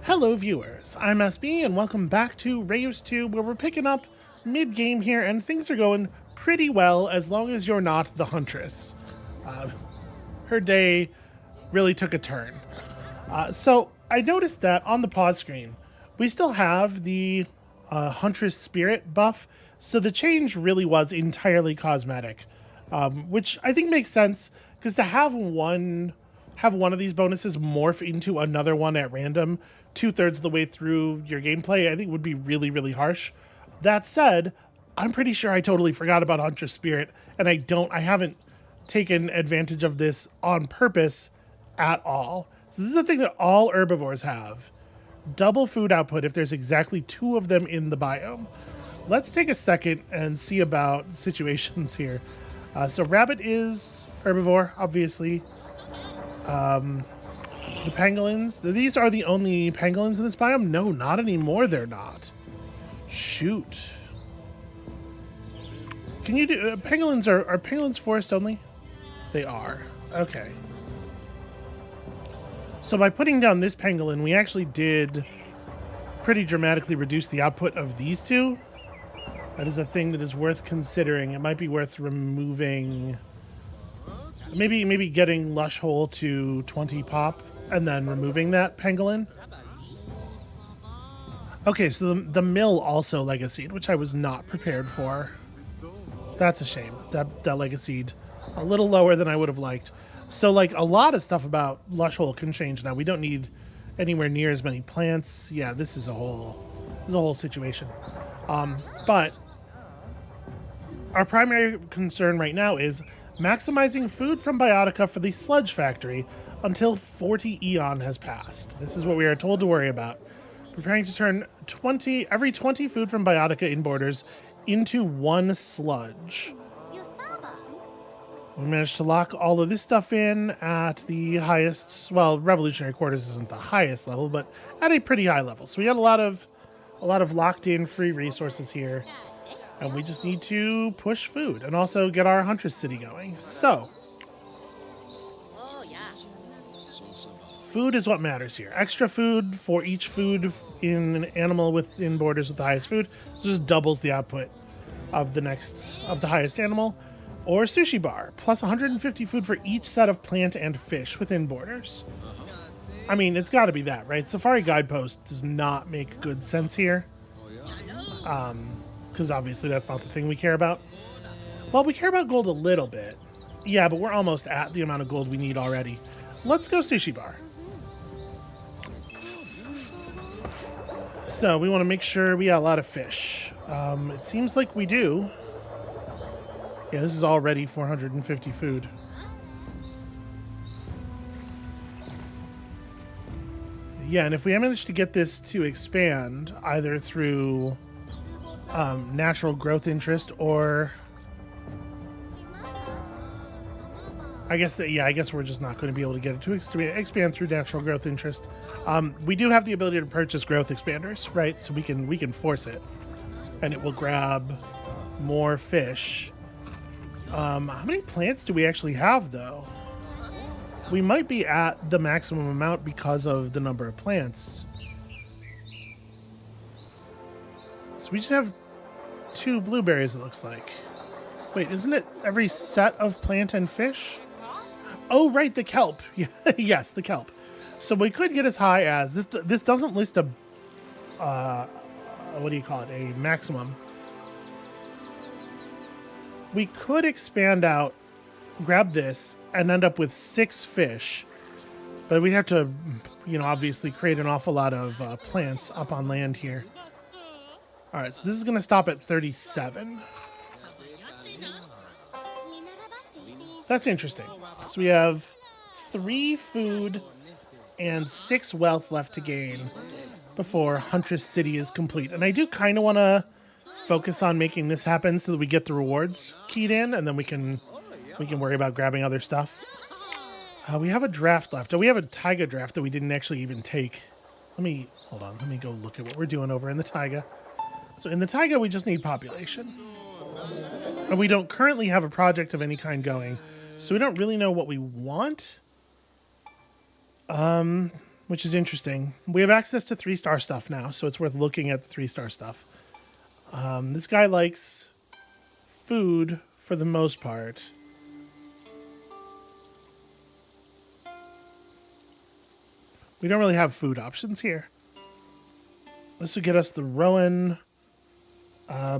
Hello viewers, I'm SB and welcome back to Reus 2 where we're picking up mid-game here and things are going pretty well as long as you're not the Huntress. Her day really took a turn. So I noticed that on the pause screen we still have the Huntress Spirit buff, so the change really was entirely cosmetic, which I think makes sense because to have one of these bonuses morph into another one at random 2/3 of the way through your gameplay, I think would be really, really harsh. That said, I'm pretty sure I totally forgot about Huntress Spirit, and I haven't taken advantage of this on purpose at all. So this is a thing that all herbivores have. Double food output if there's exactly 2 of them in the biome. Let's take a second and see about situations here. So rabbit is herbivore, obviously. The pangolins, these are the only pangolins in this biome? No, not anymore, they're not. Shoot. Can you do, pangolins are pangolins forest only? They are, okay. So by putting down this pangolin, we actually did pretty dramatically reduce the output of these two. That is a thing that is worth considering. It might be worth removing, maybe getting Lush Hole to 20 pop and then removing that pangolin. Okay, so the mill also legacied, which I was not prepared for. That's a shame. That legacied a little lower than I would have liked. So like a lot of stuff about Lush Hole can change now. We don't need anywhere near as many plants. Yeah, this is a whole situation. But our primary concern right now is maximizing food from biotica for the sludge factory until 40 eon has passed. This is what we are told to worry about. Preparing to turn every 20 food from biotica in borders into 1 sludge. We managed to lock all of this stuff in at the highest, well, Revolutionary Quarters isn't the highest level, but at a pretty high level. So we got a lot of locked in free resources here. And we just need to push food and also get our Huntress City going. So, food is what matters here. Extra food for each food in an animal within borders with the highest food. This just doubles the output of the highest animal. Or sushi bar, plus 150 food for each set of plant and fish within borders. I mean, it's got to be that, right? Safari Guidepost does not make good sense here. Because obviously that's not the thing we care about. Well, we care about gold a little bit. Yeah, but we're almost at the amount of gold we need already. Let's go sushi bar. So we want to make sure we got a lot of fish. It seems like we do. Yeah, this is already 450 food. Yeah, and if we manage to get this to expand, either through natural growth interest or... I guess we're just not going to be able to get it to expand through natural growth interest. We do have the ability to purchase growth expanders, right? So we can force it, and it will grab more fish. How many plants do we actually have, though? We might be at the maximum amount because of the number of plants. So we just have 2 blueberries, it looks like. Wait, isn't it every set of plant and fish? Oh, right, the kelp. Yes, the kelp. So we could get as high as... This doesn't list a... what do you call it? A maximum. We could expand out, grab this, and end up with 6 fish. But we'd have to, obviously create an awful lot of plants up on land here. All right, so this is going to stop at 37. That's interesting. So we have 3 food and 6 wealth left to gain before Huntress City is complete. And I do kind of want to focus on making this happen so that we get the rewards keyed in, and then we can worry about grabbing other stuff. We have a draft left. Oh, we have a taiga draft that we didn't actually even take. Hold on. Let me go look at what we're doing over in the taiga. So in the taiga, we just need population. And we don't currently have a project of any kind going, so we don't really know what we want. which is interesting. We have access to 3-star stuff now, so it's worth looking at the 3-star stuff. This guy likes food for the most part. We don't really have food options here. This will get us the Rowan.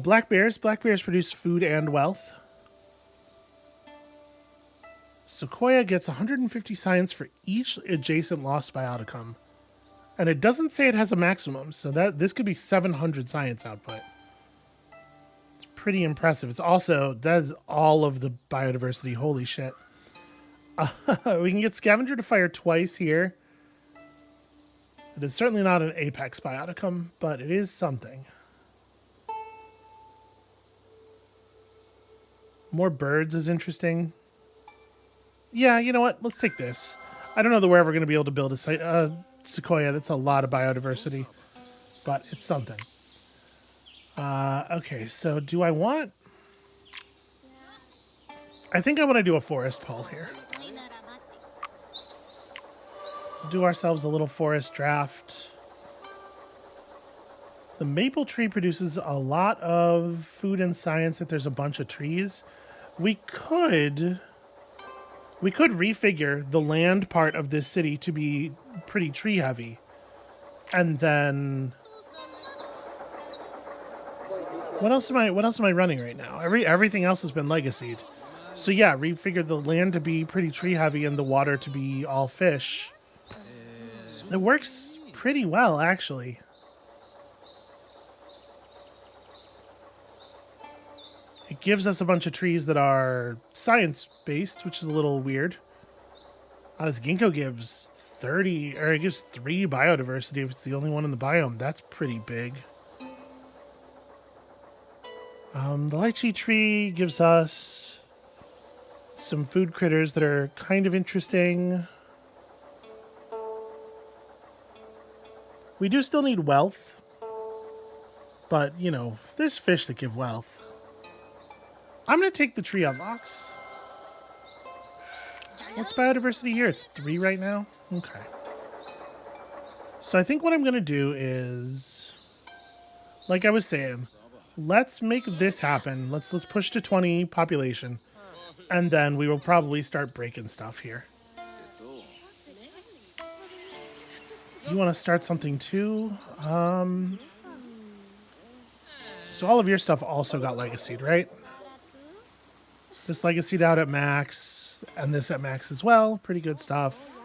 Black bears. Black bears produce food and wealth. Sequoia gets 150 science for each adjacent lost bioticum. And it doesn't say it has a maximum, so this could be 700 science output. It's pretty impressive. It's also, that is all of the biodiversity. Holy shit. We can get Scavenger to fire twice here. It is certainly not an apex bioticum, but it is something. More birds is interesting. Yeah, you know what? Let's take this. I don't know that we're ever going to be able to build a sequoia. That's a lot of biodiversity, but it's something. Okay, so do I want... I think I want to do a forest pole here. So do ourselves a little forest draft. The maple tree produces a lot of food and science if there's a bunch of trees. We could refigure the land part of this city to be pretty tree heavy. And then what else am I running right now? Everything else has been legacied. So yeah, refigure the land to be pretty tree heavy and the water to be all fish. It works pretty well, actually. It gives us a bunch of trees that are science-based, which is a little weird. This ginkgo gives 30, or it gives 3 biodiversity if it's the only one in the biome. That's pretty big. The lychee tree gives us some food critters that are kind of interesting. We do still need wealth, but, you know, there's fish that give wealth. I'm going to take the tree unlocks. What's biodiversity here? It's 3 right now? Okay. So I think what I'm going to do is, like I was saying, let's make this happen. Let's push to 20 population, and then we will probably start breaking stuff here. You want to start something too? So all of your stuff also got legacied, right? This legacied out at max, and this at max as well. Pretty good stuff.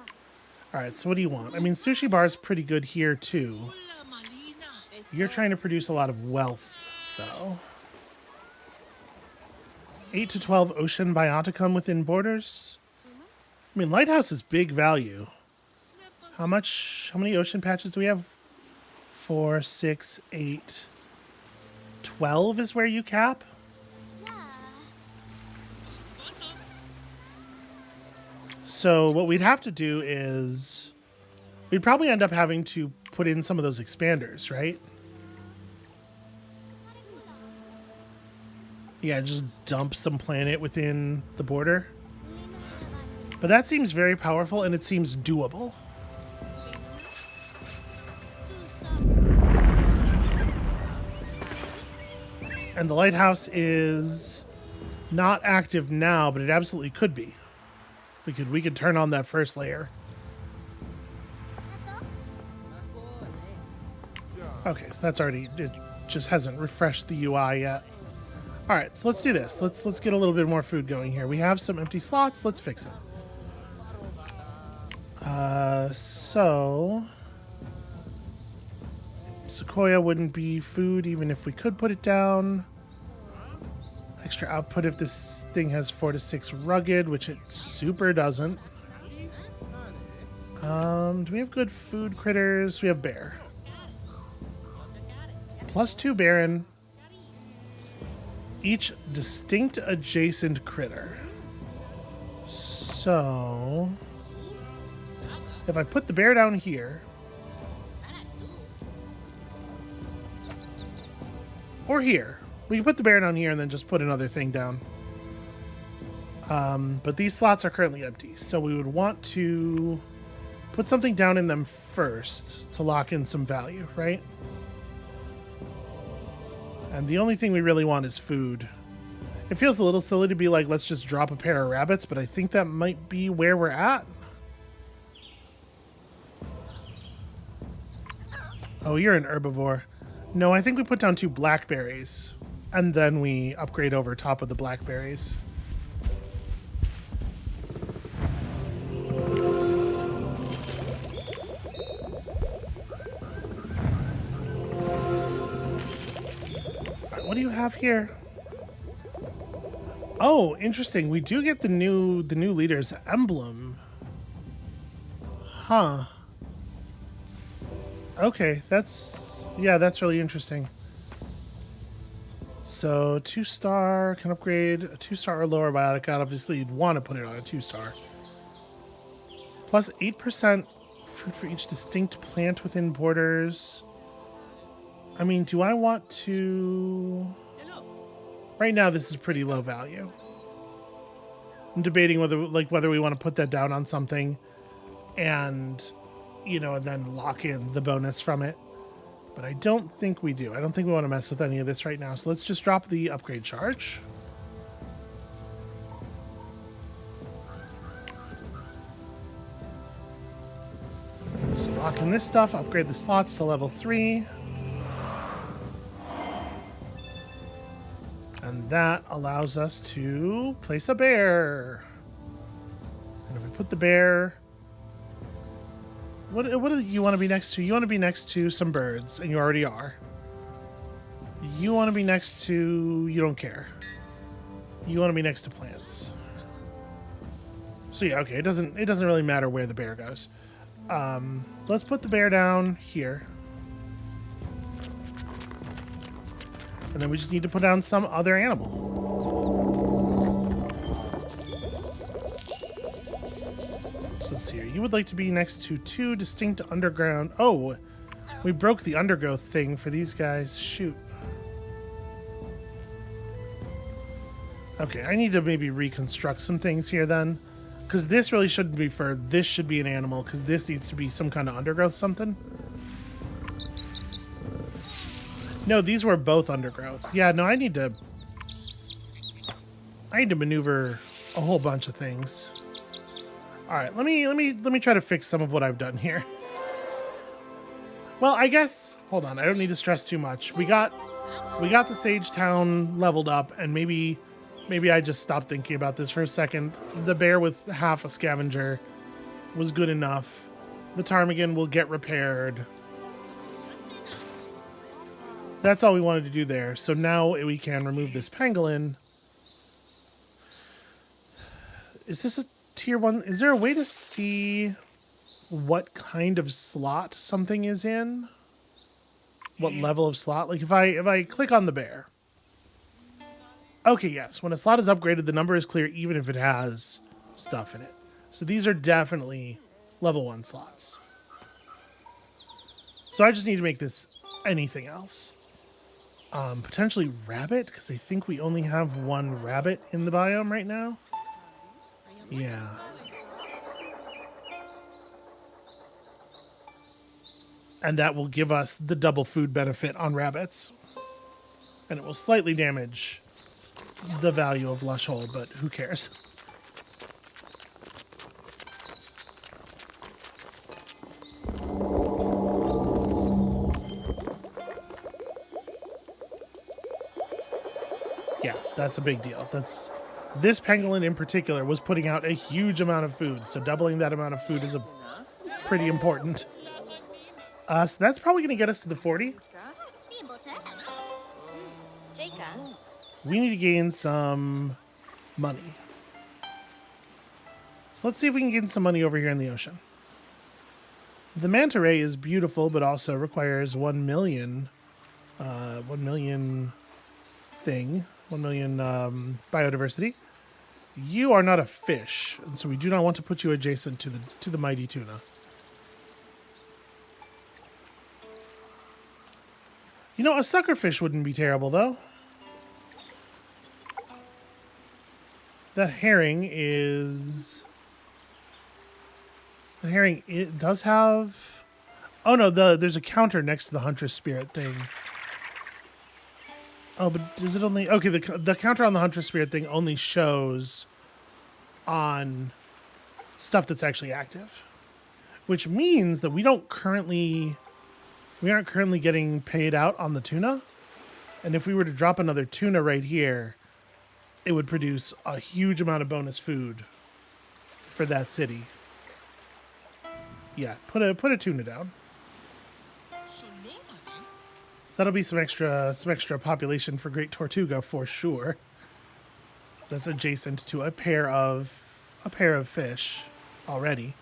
All right, so what do you want? I mean, sushi bar is pretty good here too. You're trying to produce a lot of wealth, though. 8 to 12 ocean bioticum within borders. I mean, lighthouse is big value. How many ocean patches do we have? 4, 6, 8, 12 is where you cap? So what we'd have to do is we'd probably end up having to put in some of those expanders, right? Yeah, just dump some planet within the border. But that seems very powerful and it seems doable. And the lighthouse is not active now, but it absolutely could be. We could turn on that first layer. Okay, so that's already, it just hasn't refreshed the UI yet. All right, so let's do this. Let's get a little bit more food going here. We have some empty slots. Let's fix it. So Sequoia wouldn't be food even if we could put it down. Extra output if this thing has 4 to 6 rugged, which it super doesn't. Do we have good food critters? We have bear. +2 barren. Each distinct adjacent critter. So if I put the bear down here, or here, we can put the bear down here and then just put another thing down. But these slots are currently empty, so we would want to put something down in them first to lock in some value, right? And the only thing we really want is food. It feels a little silly to be like, let's just drop a pair of rabbits, but I think that might be where we're at. Oh, you're an herbivore. No, I think we put down 2 blackberries, and then we upgrade over top of the blackberries. What do you have here? Oh, interesting. We do get the new leader's emblem. Huh. Okay, that's really interesting. So 2-star can upgrade a 2-star or lower biotica. Obviously, you'd want to put it on a 2-star. Plus 8% food for each distinct plant within borders. I mean, do I want to... Right now, this is pretty low value. I'm debating whether we want to put that down on something and, you know, and then lock in the bonus from it. But I don't think we do. I don't think we want to mess with any of this right now. So let's just drop the upgrade charge. So lock in this stuff, upgrade the slots to level 3. And that allows us to place a bear. And if we put the bear... What do you want to be next to? You want to be next to some birds, and you already are. You want to be next to... You don't care. You want to be next to plants. So yeah, okay. It doesn't really matter where the bear goes. Let's put the bear down here. And then we just need to put down some other animal. Here. You would like to be next to 2 distinct underground... Oh, we broke the undergrowth thing for these guys. Shoot. Okay, I need to maybe reconstruct some things here then. Because this really shouldn't be fur. This should be an animal, because this needs to be some kind of undergrowth something. No, these were both undergrowth. Yeah, no, I need to maneuver a whole bunch of things. All right, let me try to fix some of what I've done here. Well, I guess, hold on, I don't need to stress too much. We got the Sage Town leveled up, and maybe I just stopped thinking about this for a second. The bear with half a scavenger was good enough. The ptarmigan will get repaired. That's all we wanted to do there. So now we can remove this pangolin. Is this a tier 1? Is there a way to see what kind of slot something is in? What level of slot? Like if I click on the bear. Okay, yes. When a slot is upgraded, the number is clear even if it has stuff in it. So these are definitely level 1 slots. So I just need to make this anything else. Potentially rabbit, because I think we only have 1 rabbit in the biome right now. Yeah. And that will give us the double food benefit on rabbits. And it will slightly damage the value of Lush Hole, but who cares? Yeah, that's a big deal. This pangolin in particular was putting out a huge amount of food, so doubling that amount of food is pretty important. So that's probably going to get us to the 40. We need to gain some money. So let's see if we can gain some money over here in the ocean. The manta ray is beautiful, but also requires 1 million biodiversity. You are not a fish, and so we do not want to put you adjacent to the mighty tuna. You know, a suckerfish wouldn't be terrible, though. That herring is The herring, it does have... Oh no, there's a counter next to the Huntress Spirit thing. Oh, but is it only... Okay, the counter on the Huntress Spirit thing only shows on stuff that's actually active. Which means that we aren't currently getting paid out on the tuna. And if we were to drop another tuna right here, it would produce a huge amount of bonus food for that city. Yeah, put a tuna down. That'll be some extra population for Great Tortuga for sure. That's adjacent to a pair of fish already.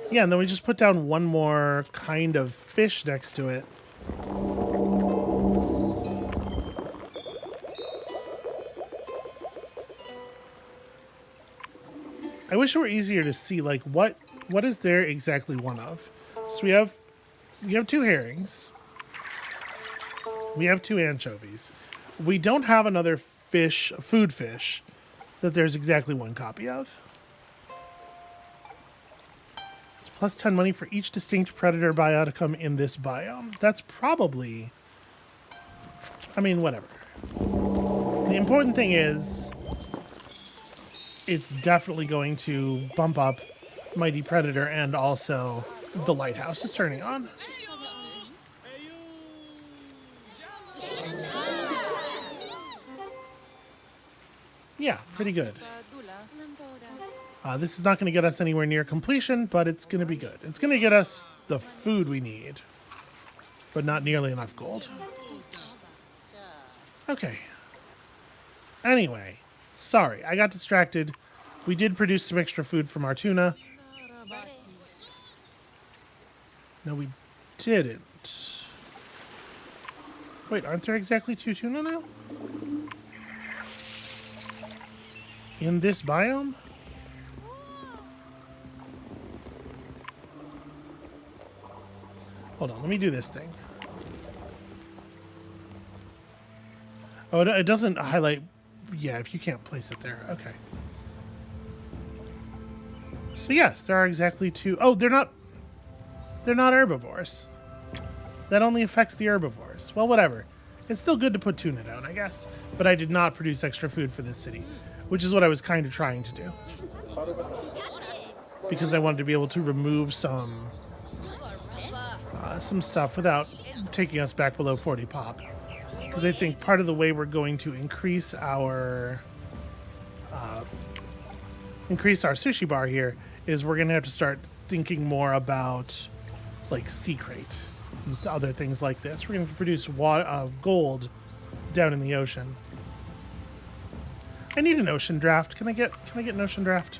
Yeah, and then we just put down one more kind of fish next to it. I wish it were easier to see, like, what is there exactly one of? So we have 2 herrings. We have 2 anchovies. We don't have another food fish, that there's exactly 1 copy of. It's plus 10 money for each distinct predator bioticum in this biome. That's probably... I mean, whatever. The important thing is... it's definitely going to bump up Mighty Predator, and also the lighthouse is turning on. Yeah, pretty good. This is not going to get us anywhere near completion, but it's going to be good. It's going to get us the food we need, but not nearly enough gold. Okay. Anyway, sorry, I got distracted. We did produce some extra food from our tuna. No, we didn't. Wait, aren't there exactly 2 tuna now? In this biome? Hold on, let me do this thing. Oh, it doesn't highlight... Yeah, if you can't place it there. Okay. So yes, there are exactly 2... Oh, they're not herbivores. That only affects the herbivores. Well, whatever. It's still good to put tuna down, I guess. But I did not produce extra food for this city, which is what I was kind of trying to do. Because I wanted to be able to remove some stuff without taking us back below 40 pop. Because I think part of the way we're going to increase our sushi bar here is we're going to have to start thinking more about like sea crate and other things like this. We're going to produce gold down in the ocean. I need an ocean draft. Can I get an ocean draft?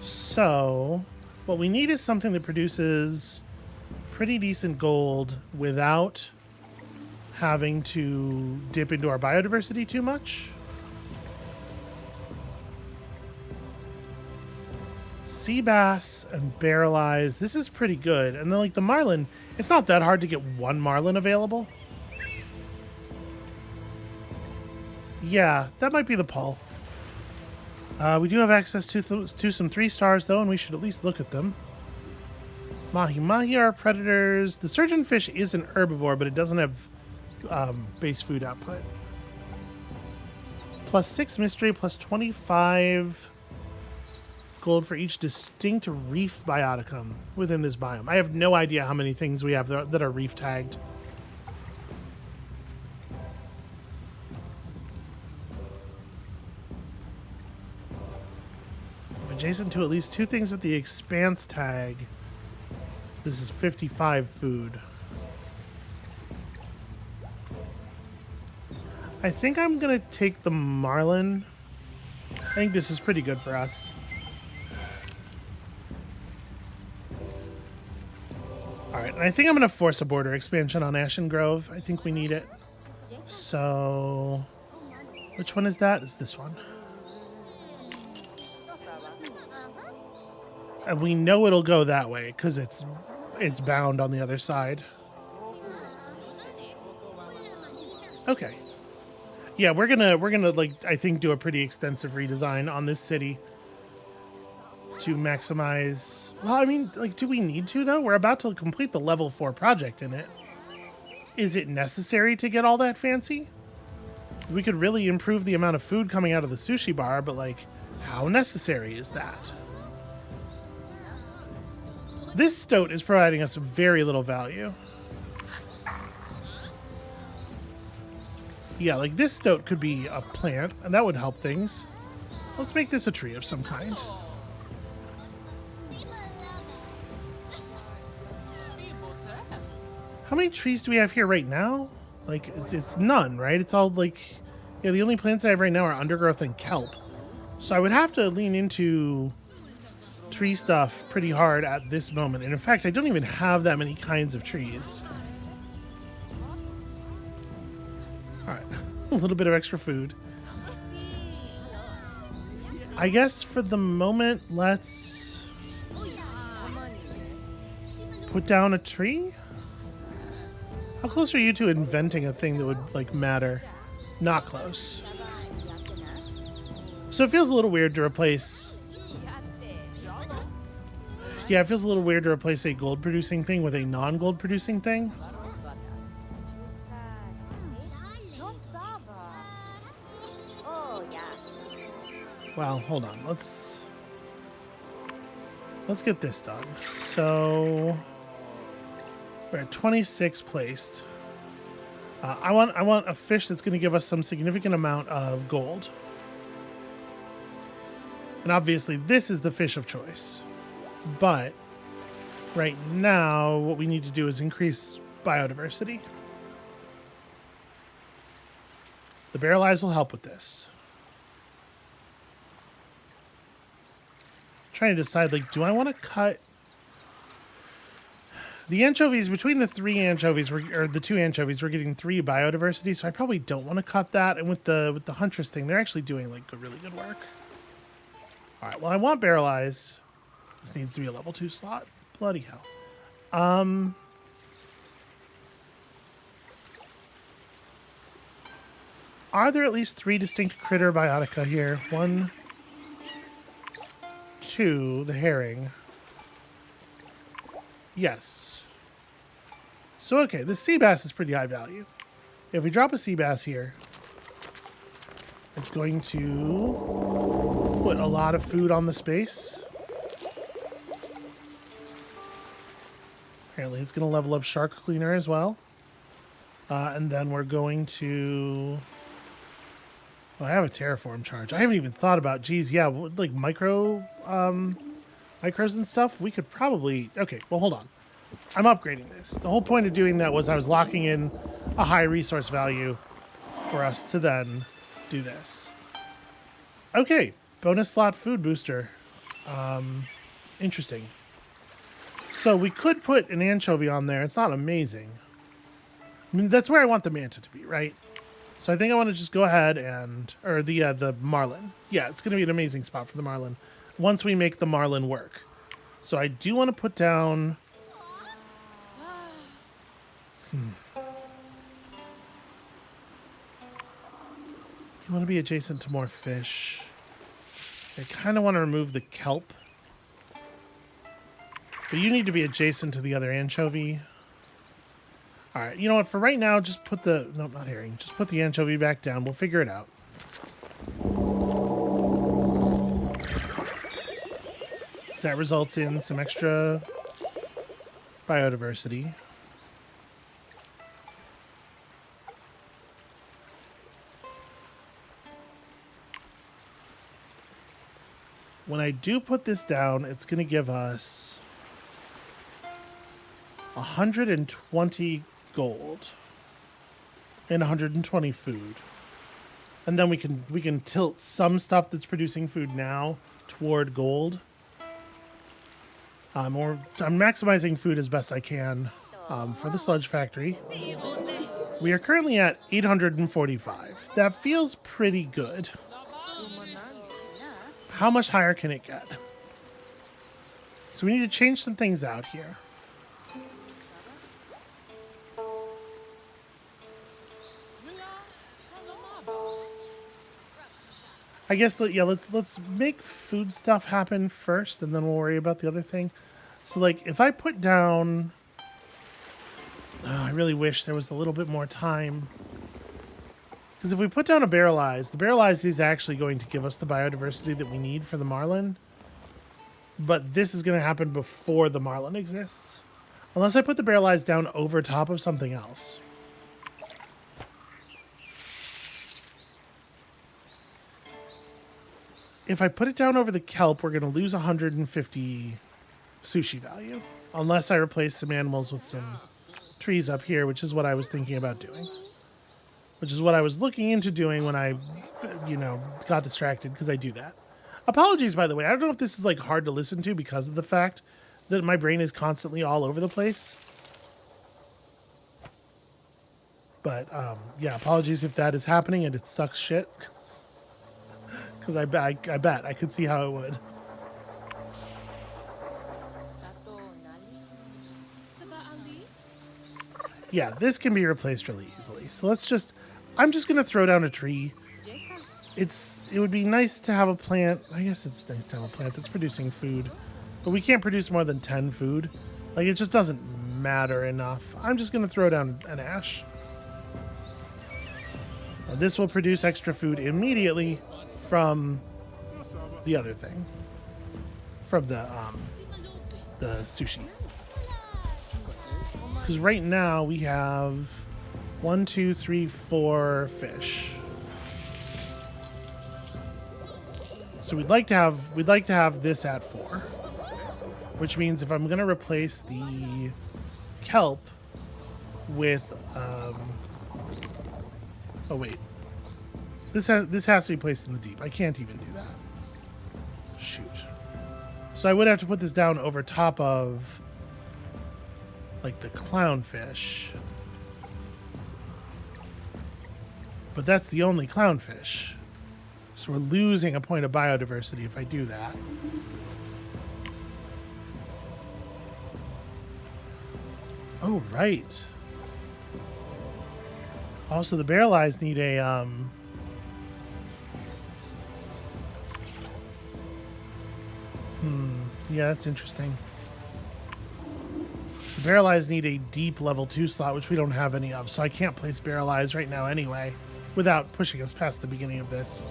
So, what we need is something that produces pretty decent gold without having to dip into our biodiversity too much. Sea bass and barrel eyes. This is pretty good. And then like the marlin, it's not that hard to get 1 marlin available. Yeah, that might be the pull. We do have access to some 3 stars though, and we should at least look at them. Mahi are predators. The surgeonfish is an herbivore, but it doesn't have base food output. Plus 6 mystery, plus 25 gold for each distinct reef bioticum within this biome. I have no idea how many things we have that are reef tagged. If adjacent to at least 2 things with the expanse tag, this is 55 food. I think I'm gonna take the marlin. I think this is pretty good for us. Alright, and I think I'm going to force a border expansion on Ashen Grove. I think we need it. So, which one is that? It's this one. And we know it'll go that way, because it's bound on the other side. Okay. Yeah, we're gonna like I think do a pretty extensive redesign on this city to maximize. Well, I mean, like, do we need to though? We're about to complete the level 4 project in it. Is it necessary to get all that fancy? We could really improve the amount of food coming out of the sushi bar, but like, how necessary is that? This stoat is providing us very little value. Yeah, like this stoat could be a plant, and that would help things. Let's make this a tree of some kind. How many trees do we have here right now? Like, it's none, right? It's all like, yeah, the only plants I have right now are undergrowth and kelp. So I would have to lean into tree stuff pretty hard at this moment. And in fact, I don't even have that many kinds of trees. All right, a little bit of extra food. I guess for the moment, let's put down a tree. How close are you to inventing a thing that would, like, matter? Not close. So it feels a little weird to replace... Yeah, it feels a little weird to replace a gold-producing thing with a non-gold-producing thing. Well, hold on. Let's get this done. So... we're at 26 placed. I want a fish that's going to give us some significant amount of gold. And obviously this is the fish of choice. But right now what we need to do is increase biodiversity. The barrel eyes will help with this. I'm trying to decide, like, do I want to cut... The anchovies, between the three anchovies, or the two anchovies, we're getting 3 biodiversity, so I probably don't want to cut that. And with the huntress thing, they're actually doing like really good work. All right, well, I want barrel eyes. This needs to be a level 2 slot. Bloody hell. Are there at least 3 distinct critter biotica here? 1, 2, the herring. Yes. So, okay, the sea bass is pretty high value. If we drop a sea bass here, it's going to put a lot of food on the space. Apparently, it's going to level up shark cleaner as well. And then we're going to... Well, I have a terraform charge. I haven't even thought about, geez, yeah, like micros and stuff. We could probably... Okay, well, hold on. I'm upgrading this. The whole point of doing that was I was locking in a high resource value for us to then do this. Okay, bonus slot food booster. Interesting. So we could put an anchovy on there. It's not amazing. I mean, that's where I want the manta to be, right? So I think I want to just go ahead and... Or the marlin. Yeah, it's going to be an amazing spot for the marlin once we make the marlin work. So I do want to put down... You want to be adjacent to more fish. I kind of want to remove the kelp. But you need to be adjacent to the other anchovy. Alright, you know what? For right now, just put the... No, not herring. Just put the anchovy back down. We'll figure it out. So that results in some extra biodiversity. When I do put this down, it's going to give us 120 gold and 120 food. And then we can tilt some stuff that's producing food now toward gold. Or I'm maximizing food as best I can for the sludge factory. We are currently at 845. That feels pretty good. How much higher can it get? So we need to change some things out here. I guess yeah, let's make food stuff happen first, and then we'll worry about the other thing. So like, if I put down, I really wish there was a little bit more time. Because if we put down a barrelized, the barrelized is actually going to give us the biodiversity that we need for the marlin. But this is going to happen before the marlin exists. Unless I put the barrelized down over top of something else. If I put it down over the kelp, we're going to lose 150 sushi value. Unless I replace some animals with some trees up here, which is what I was thinking about doing. Which is what I was looking into doing when I, got distracted, because I do that. Apologies, by the way. I don't know if this is, like, hard to listen to because of the fact that my brain is constantly all over the place. But, yeah, apologies if that is happening and it sucks shit. Because I bet I could see how it would. Yeah, this can be replaced really easily. So I'm just going to throw down a tree. It would be nice to have a plant. I guess it's nice to have a plant that's producing food. But we can't produce more than 10 food. Like, it just doesn't matter enough. I'm just going to throw down an ash. Now, this will produce extra food immediately from the other thing. From the sushi. Because right now we have 1, 2, 3, 4 fish. So we'd like to have this at 4, which means if I'm going to replace the kelp with oh wait, this has to be placed in the deep. I can't even do that. Shoot. So I would have to put this down over top of like the clownfish. But that's the only clownfish. So we're losing a point of biodiversity if I do that. Oh, right. Also, the barrel eyes need a, yeah, that's interesting. The barrel eyes need a deep level 2 slot, which we don't have any of, so I can't place barrel eyes right now anyway, without pushing us past the beginning of this.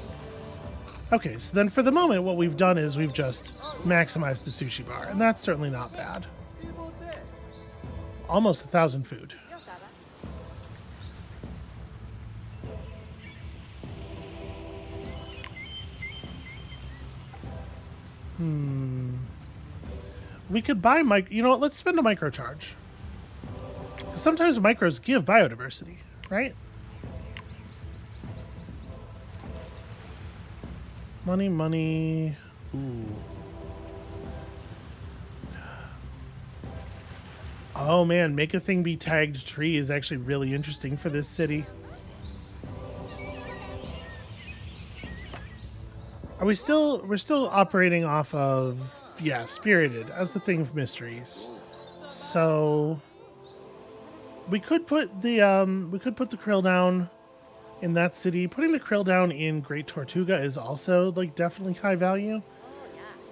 Okay, so then for the moment, what we've done is we've just maximized the sushi bar, and that's certainly not bad. Almost 1,000 food. We could buy you know what? Let's spend a microcharge. Sometimes micros give biodiversity, right? Money. Ooh. Oh man, make a thing be tagged tree is actually really interesting for this city. We're still operating off of, yeah, Spirited as the thing of mysteries. So we could put the krill down in that city. Putting the krill down in Great Tortuga is also like definitely high value.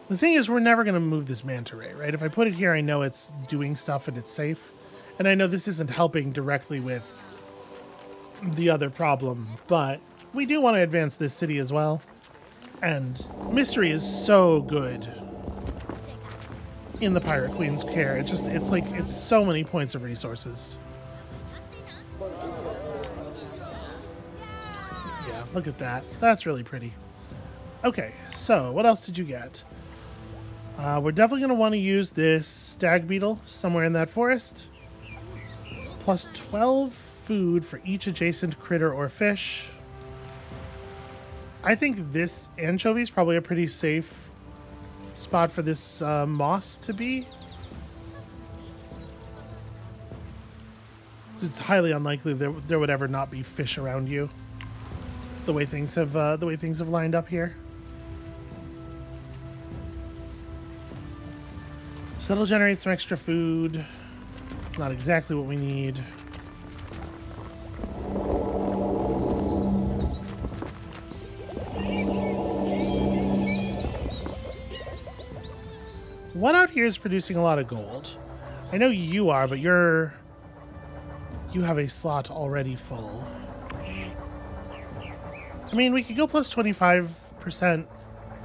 The thing is, we're never going to move this manta ray, right? If I put it here, I know it's doing stuff and it's safe. And I know this isn't helping directly with the other problem, but we do want to advance this city as well. And mystery is so good in the Pirate Queen's care. It's so many points of resources. Yeah, look at that. That's really pretty. Okay, so what else did you get? We're definitely going to want to use this stag beetle somewhere in that forest. Plus 12 food for each adjacent critter or fish. I think this anchovy is probably a pretty safe spot for this moss to be. It's highly unlikely there would ever not be fish around you. The way things have lined up here. So that'll generate some extra food. It's not exactly what we need. What out here is producing a lot of gold? I know you are, but you have a slot already full. I mean, we could go plus 25%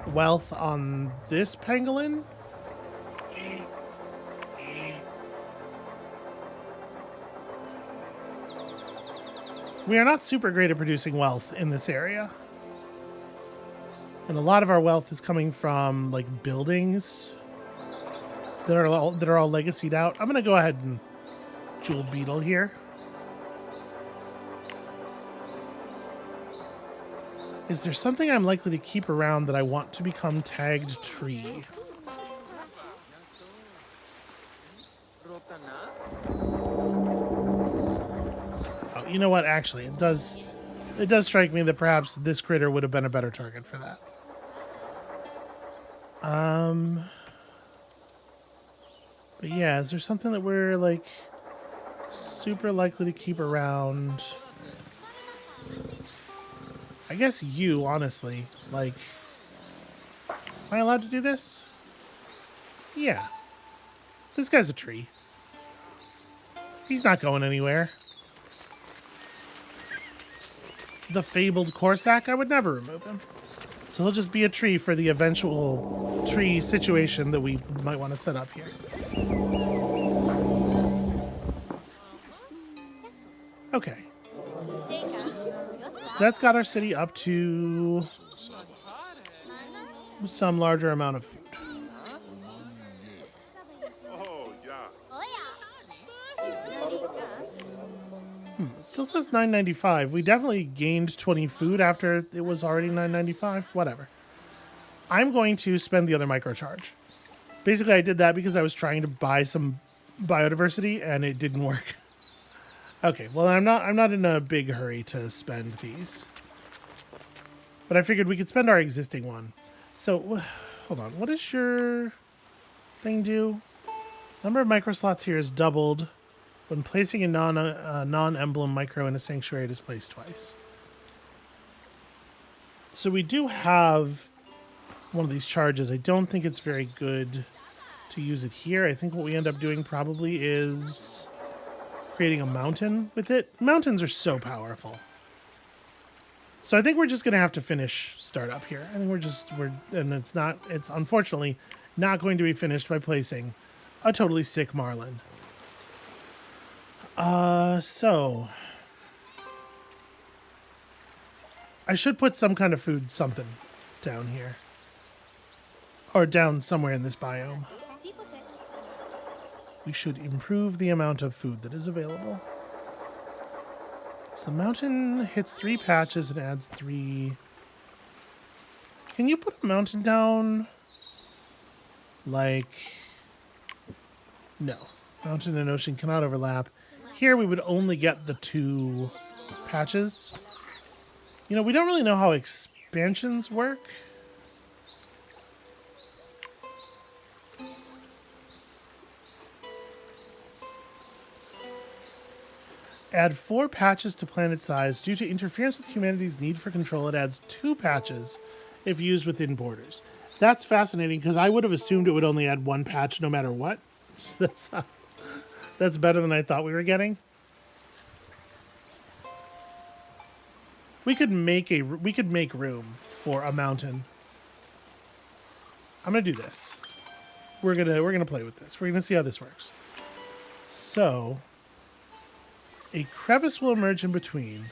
wealth on this pangolin. We are not super great at producing wealth in this area. And a lot of our wealth is coming from, like, buildings that are all legacied out. I'm going to go ahead and jewel beetle here. Is there something I'm likely to keep around that I want to become tagged tree? Oh, you know what? Actually, it does strike me that perhaps this critter would have been a better target for that. But yeah, is there something that we're, like, super likely to keep around? I guess you, honestly. Like, am I allowed to do this? Yeah. This guy's a tree. He's not going anywhere. The fabled Corsac, I would never remove him. So he'll just be a tree for the eventual tree situation that we might want to set up here. Okay. So that's got our city up to some larger amount of food. Still says 9.95. We definitely gained 20 food after it was already 9.95. Whatever. I'm going to spend the other microcharge. Basically, I did that because I was trying to buy some biodiversity and it didn't work. Okay, well, I'm not in a big hurry to spend these. But I figured we could spend our existing one. So, hold on. What does your thing do? Number of micro slots here is doubled. When placing a non-emblem micro in a sanctuary, it is placed twice. So we do have one of these charges. I don't think it's very good to use it here. I think what we end up doing probably is creating a mountain with it. Mountains are so powerful. So I think we're just going to have to finish startup here. I think it's unfortunately not going to be finished by placing a totally sick Marlin. So I should put some kind of food something down here. Or down somewhere in this biome. We should improve the amount of food that is available. So the mountain hits 3 patches and adds 3. Can you put a mountain down? Like, no. Mountain and ocean cannot overlap. Here we would only get the 2 patches. You know, we don't really know how expansions work. Add 4 patches to planet size. Due to interference with humanity's need for control, it adds 2 patches if used within borders. That's fascinating because I would have assumed it would only add 1 patch no matter what. So that's better than I thought we were getting. We could make room for a mountain. I'm gonna do this. We're gonna play with this. We're gonna see how this works. So a crevice will emerge in between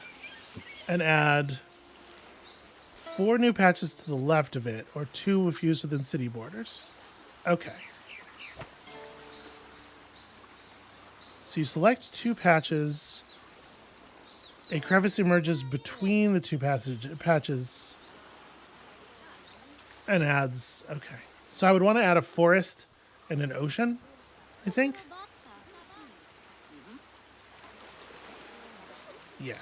and add 4 new patches to the left of it, or 2 if used within city borders. Okay. So you select 2 patches. A crevice emerges between the 2 patches and adds... Okay. So I would want to add a forest and an ocean, I think. Yeah.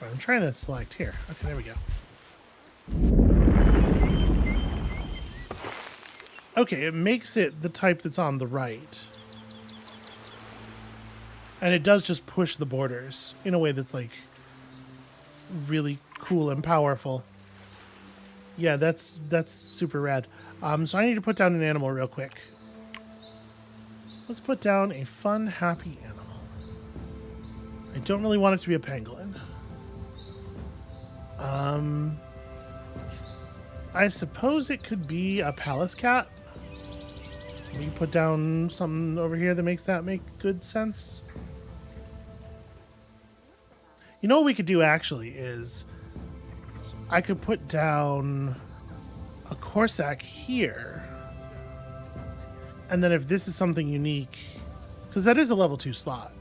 Right, I'm trying to select here. Okay, there we go. Okay, it makes it the type that's on the right. And it does just push the borders in a way that's, like, really cool and powerful. Yeah, that's super rad. So I need to put down an animal real quick. Let's put down a fun, happy animal. I don't really want it to be a pangolin. I suppose it could be a palace cat. We put down something over here that makes that make good sense. You know what we could do actually is I could put down a Corsac here. And then if this is something unique, because that is a level 2 slot.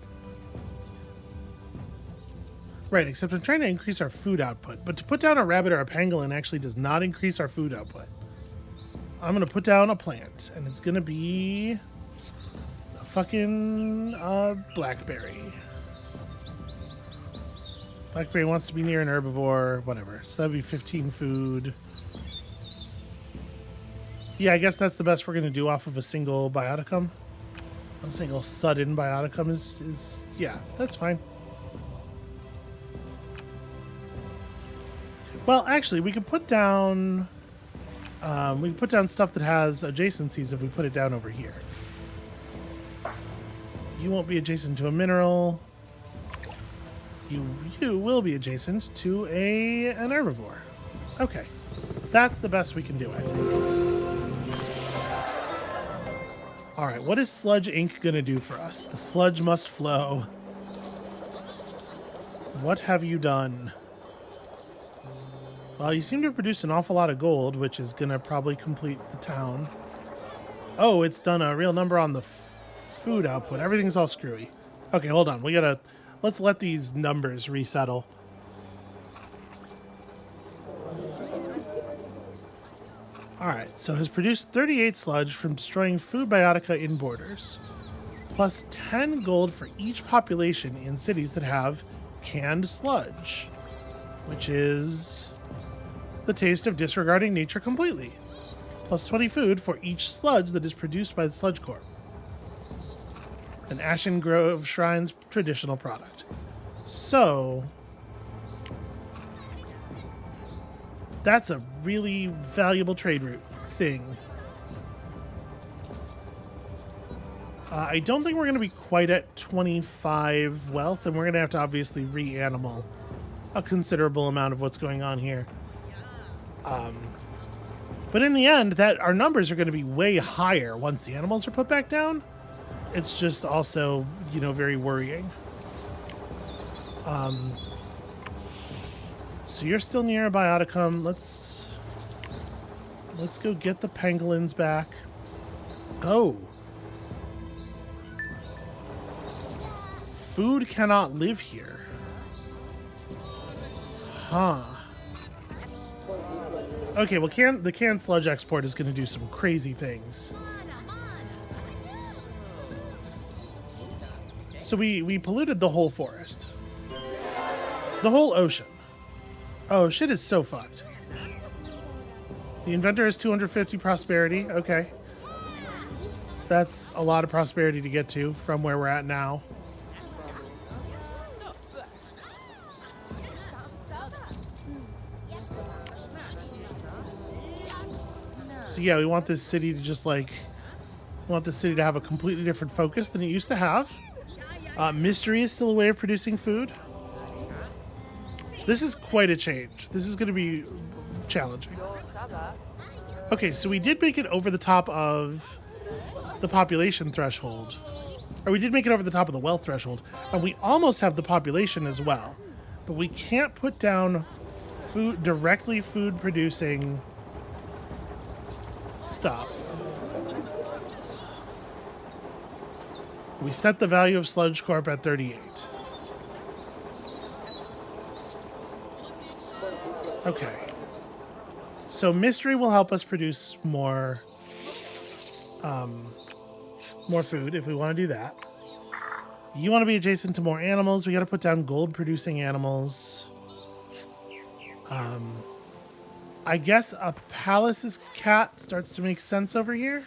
Right, except I'm trying to increase our food output. But to put down a rabbit or a pangolin actually does not increase our food output. I'm going to put down a plant, and it's going to be a fucking blackberry. Blackberry wants to be near an herbivore, whatever. So that'd be 15 food. Yeah, I guess that's the best we're going to do off of a single bioticum. A single sudden bioticum is yeah, that's fine. Well, actually, we can put down stuff that has adjacencies if we put it down over here. You won't be adjacent to a mineral. You will be adjacent to an herbivore. Okay, that's the best we can do, I think. All right, what is sludge ink gonna do for us? The sludge must flow. What have you done? Well, you seem to have produced an awful lot of gold, which is going to probably complete the town. Oh, it's done a real number on the food output. Everything's all screwy. Okay, hold on. Let's let these numbers resettle. Alright, so has produced 38 sludge from destroying food biotica in borders. Plus 10 gold for each population in cities that have canned sludge. Which is the taste of disregarding nature completely. Plus 20 food for each sludge that is produced by the Sludge Corp. An Ashen Grove Shrine's traditional product. So, that's a really valuable trade route thing. I don't think we're going to be quite at 25 wealth, and we're going to have to obviously reanimal a considerable amount of what's going on here. But in the end, that our numbers are going to be way higher once the animals are put back down. It's just also, very worrying. So you're still near a bioticum. Let's go get the pangolins back. Oh. Food cannot live here. Huh. Okay, well, the canned sludge export is going to do some crazy things. So we polluted the whole forest. The whole ocean. Oh, shit is so fucked. The inventor has 250 prosperity. Okay. That's a lot of prosperity to get to from where we're at now. So yeah, we want this city to to have a completely different focus than it used to have. Mystery is still a way of producing food. This is quite a change. This is going to be challenging. Okay, so we did make it over the top of the population threshold. Or we did make it over the top of the wealth threshold. And we almost have the population as well. But we can't put down directly food producing stuff. We set the value of Sludge Corp at 38. Okay. So mystery will help us produce more food if we want to do that. You want to be adjacent to more animals. We got to put down gold producing animals. I guess a palace's cat starts to make sense over here.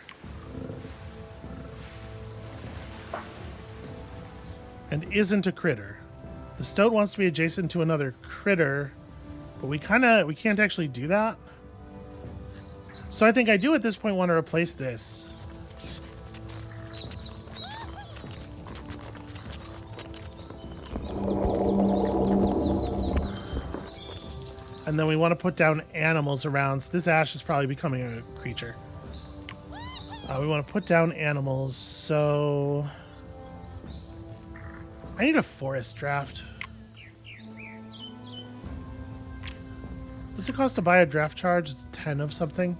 And isn't a critter. The stoat wants to be adjacent to another critter, but we can't actually do that. So I think I do at this point want to replace this. And then we want to put down animals around. So this ash is probably becoming a creature. We want to put down animals, so... I need a forest draft. What's it cost to buy a draft charge? It's 10 of something.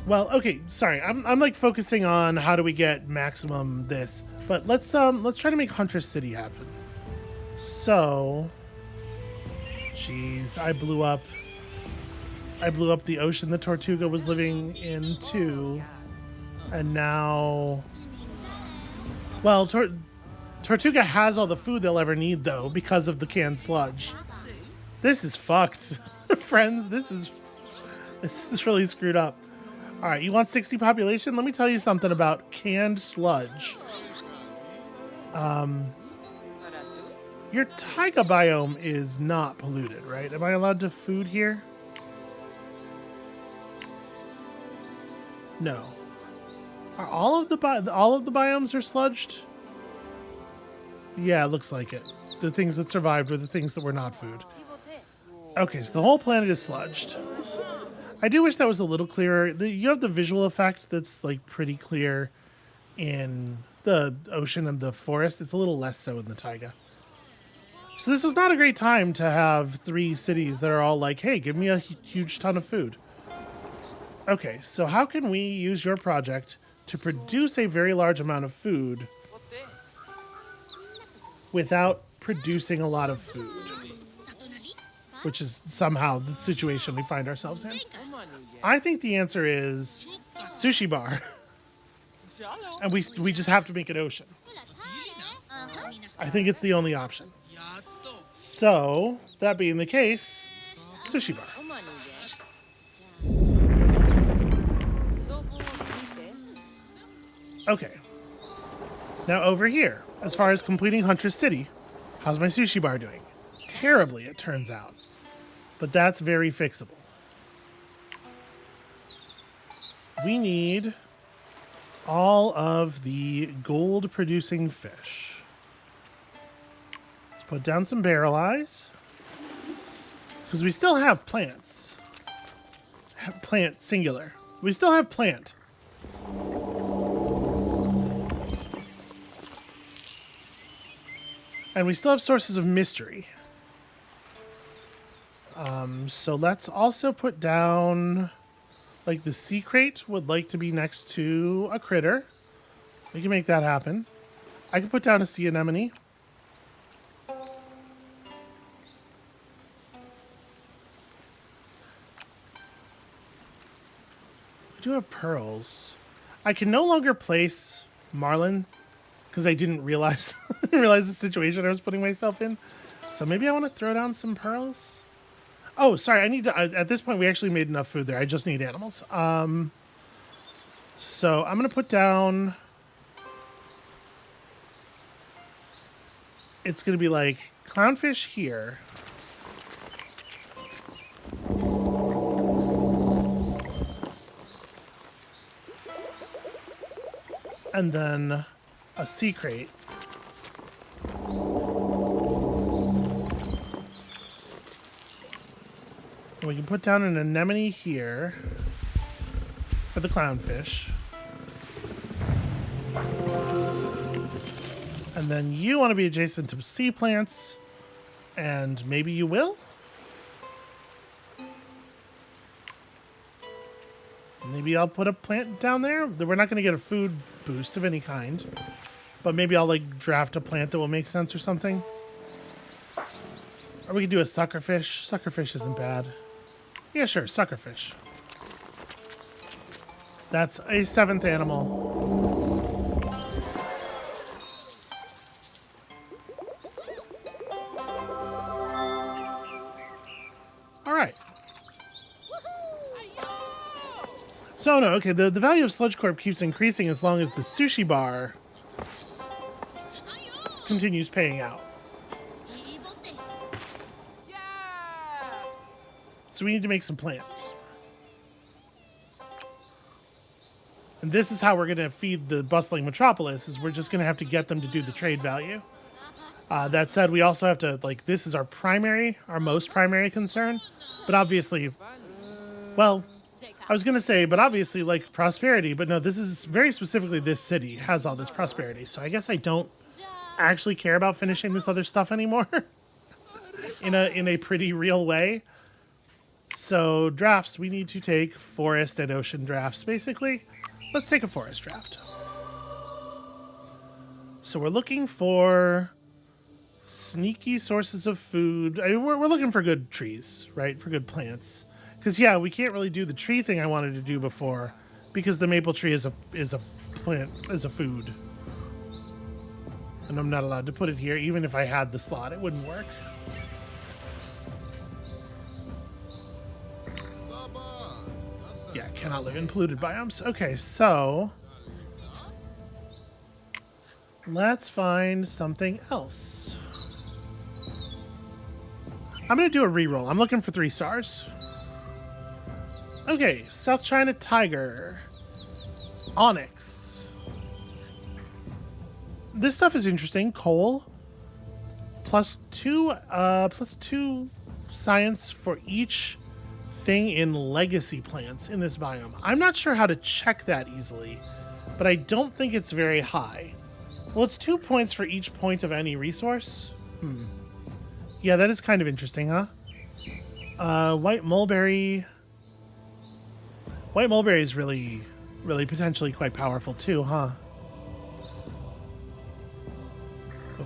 Well, okay, sorry. I'm like focusing on how do we get maximum this. But let's try to make Huntress City happen. So, jeez, I blew up the ocean the Tortuga was living in too. And now, well, Tortuga has all the food they'll ever need though because of the canned sludge. This is fucked. Friends, this is really screwed up. All right, you want 60 population? Let me tell you something about canned sludge. Your taiga biome is not polluted, right? Am I allowed to food here? No. Are all of the biomes are sludged? Yeah, it looks like it. The things that survived were the things that were not food. Okay, so the whole planet is sludged. I do wish that was a little clearer. You have the visual effect that's like pretty clear in the ocean and the forest. It's a little less so in the taiga. So this was not a great time to have 3 cities that are all like, hey, give me a huge ton of food. Okay, so how can we use your project to produce a very large amount of food without producing a lot of food? Which is somehow the situation we find ourselves in. I think the answer is sushi bar. And we just have to make an ocean. I think it's the only option. So, that being the case, sushi bar. Okay. Now over here, as far as completing Huntress City, how's my sushi bar doing? Terribly, it turns out. But that's very fixable. We need all of the gold-producing fish. Let's put down some barrel eyes. Because we still have plants. Plant, singular. We still have plant. And we still have sources of mystery. So let's also put down, like, the sea crate would like to be next to a critter. We can make that happen. I can put down a sea anemone. We do have pearls. I can no longer place marlin because I didn't realize the situation I was putting myself in. So maybe I want to throw down some pearls. Oh, sorry. I need to. At this point, we actually made enough food there. I just need animals. So I'm gonna put down. It's gonna be like clownfish here. And then a sea crate. And we can put down an anemone here for the clownfish. And then you want to be adjacent to sea plants. And maybe you will? Maybe I'll put a plant down there. We're not going to get a food boost of any kind. But maybe I'll like draft a plant that will make sense or something. Or we could do a suckerfish. Suckerfish isn't bad. Yeah, sure, suckerfish. That's a 7th animal. All right. So, no, okay, the value of Sludge Corp keeps increasing as long as the sushi bar continues paying out. So we need to make some plants. And this is how we're going to feed the bustling metropolis, is we're just going to have to get them to do the trade value. That said, we also have to, like, this is our most primary concern. But obviously, well, I was going to say, but obviously, like, prosperity. But no, this is very specifically this city has all this prosperity. So I guess I don't actually care about finishing this other stuff anymore in a pretty real way. So drafts, we need to take forest and ocean drafts, basically. Let's take a forest draft. So we're looking for sneaky sources of food. I mean, we're looking for good trees, right? For good plants. Because, yeah, we can't really do the tree thing I wanted to do before because the maple tree is a plant, is a food. And I'm not allowed to put it here. Even if I had the slot, it wouldn't work. Yeah, cannot live in polluted biomes. Okay, so let's find something else. I'm going to do a reroll. I'm looking for 3 stars. Okay, South China Tiger. Onyx. This stuff is interesting. Coal. Plus 2 science for each thing in legacy plants in this biome. I'm not sure how to check that easily, but I don't think it's very high. Well, it's 2 points for each point of any resource. Yeah, that is kind of interesting, huh? White mulberry. White mulberry is really potentially quite powerful too, huh?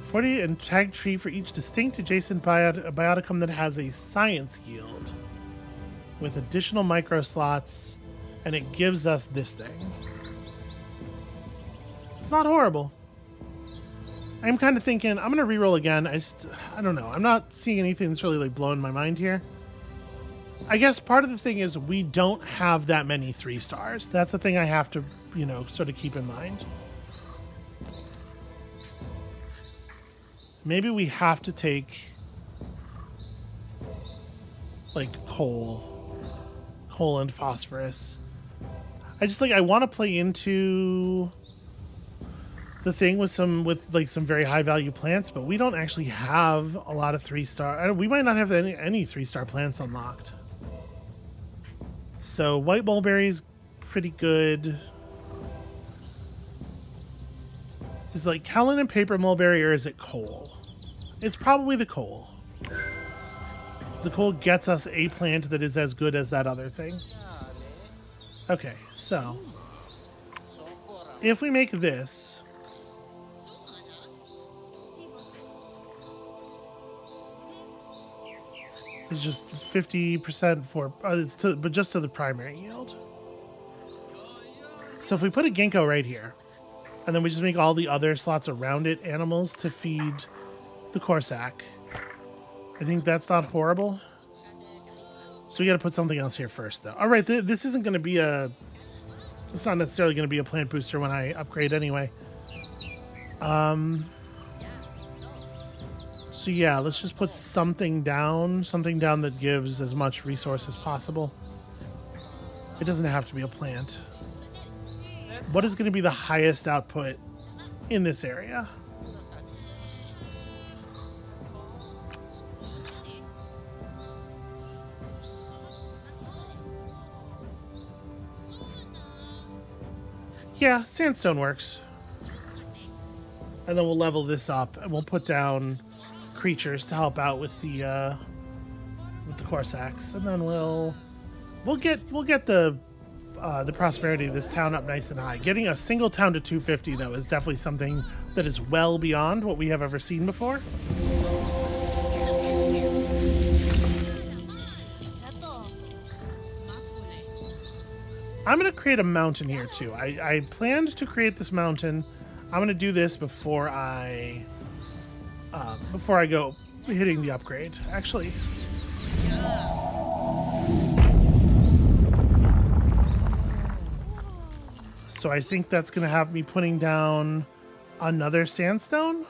40 and tag tree for each distinct adjacent bioticum that has a science yield with additional micro slots, and it gives us this thing. It's not horrible. I'm kind of thinking I'm gonna reroll again. I don't know. I'm not seeing anything that's really like blowing my mind here. I guess part of the thing is we don't have that many 3 stars. That's the thing I have to, sort of keep in mind. Maybe we have to take like coal and phosphorus. I want to play into the thing with some very high value plants, but we don't actually have a lot of 3-star. We might not have any 3-star plants unlocked. So white mulberry's pretty good. Is like Callan and paper mulberry, or is it coal? It's probably the coal. The coal gets us a plant that is as good as that other thing. Okay, so if we make this, it's just 50% for but just to the primary yield. So if we put a ginkgo right here, and then we just make all the other slots around it animals to feed the Corsac, I think that's not horrible. So we got to put something else here first, though. All right, this isn't going to be it's not necessarily going to be a plant booster when I upgrade anyway. So yeah, let's just put something down that gives as much resource as possible. It doesn't have to be a plant. What is going to be the highest output in this area? Yeah, sandstone works. And then we'll level this up, and we'll put down creatures to help out with the Corsacs, and then we'll get the prosperity of this town up nice and high. Getting a single town to 250 though is definitely something that is well beyond what we have ever seen before. I'm going to create a mountain here too. I planned to create this mountain. I'm going to do this before I go hitting the upgrade. Actually, so I think that's going to have me putting down another sandstone.